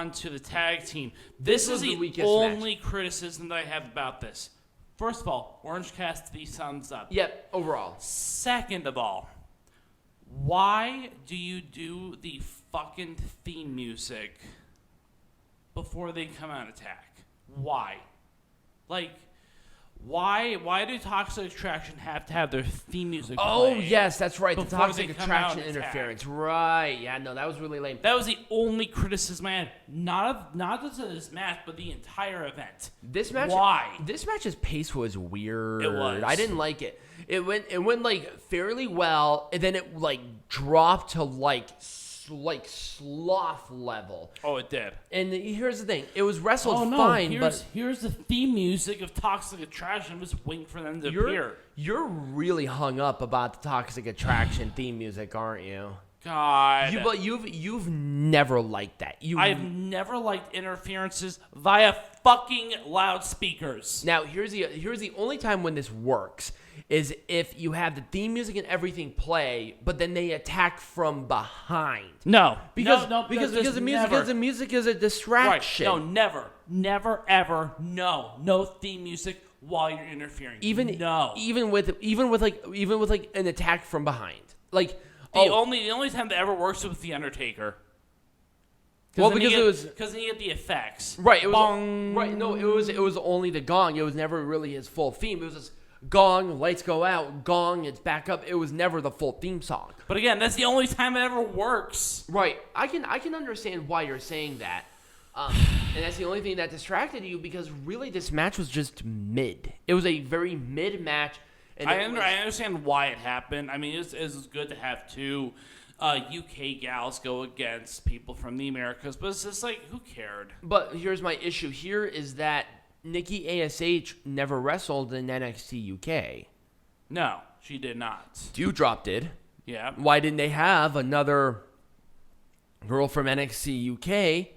on to the tag team. This is the only criticism that I have about this. First of all, Orange Cassidy thumbs up. Yep, overall. Second of all, why do you do the fucking theme music before they come out and attack? Why? Like, why do Toxic Attraction have to have their theme music play? Oh, yes, that's right. The before Toxic Attraction interference. Right. Yeah, no, that was really lame. That was the only criticism I had. Not just of this match, but the entire event. This match. Why? This match's pace was weird. It was. I didn't like it. It went like fairly well, and then it like dropped to like sloth level. Oh, it did. And here's the thing: it was wrestled fine, but here's the theme music of Toxic Attraction. I'm just waiting for them to appear. You're really hung up about the Toxic Attraction theme music, aren't you? God, but you've never liked that. I've never liked interferences via fucking loudspeakers. Now here's the only time when this works is if you have the theme music and everything play, but then they attack from behind. No, because the music is a distraction. Right. No, never, ever. No theme music while you're interfering. Even with an attack from behind. Like the only time that ever works with the Undertaker. Well, because then you get the effects. Right. It was Bong. Right. No, it was only the gong. It was never really his full theme. It was just gong, lights go out, gong, it's back up. It was never the full theme song. But again, that's the only time it ever works. Right. I can understand why you're saying that. And that's the only thing that distracted you because really this match was just mid. It was a very mid match. And I understand why it happened. I mean, it was good to have two UK gals go against people from the Americas, but it's just like, who cared? But here's my issue here is that Nikki ASH never wrestled in NXT UK. No, she did not. Doudrop did. Yeah. Why didn't they have another girl from NXT UK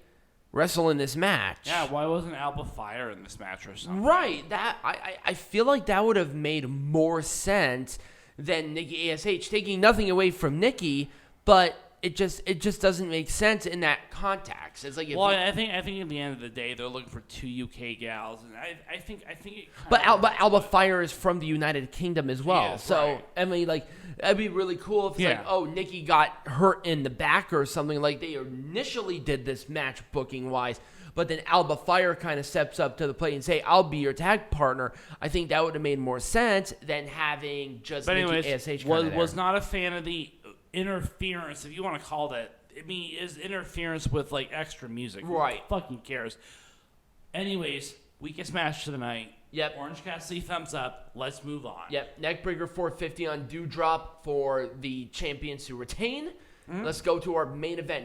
wrestle in this match? Yeah, why wasn't Alba Fire in this match or something? Right. That I feel like that would have made more sense than Nikki ASH, taking nothing away from Nikki, but it just doesn't make sense in that context. It's like I think at the end of the day they're looking for two UK gals, and I think it. But Alba Fire is from the United Kingdom as well, so right. I mean, like that'd be really cool if it's like, Nikki got hurt in the back or something like they initially did this match booking wise, but then Alba Fire kind of steps up to the plate and say, "I'll be your tag partner." I think that would have made more sense than having just Nikki ASH. Was not a fan of the interference, if you want to call that. I mean, is interference with like extra music. Right. Who fucking cares? Anyways, weakest match of the night. Yep. Orange Cassidy thumbs up. Let's move on. Yep. Neckbreaker 450 on Doudrop for the champions to retain. Mm-hmm. Let's go to our main event.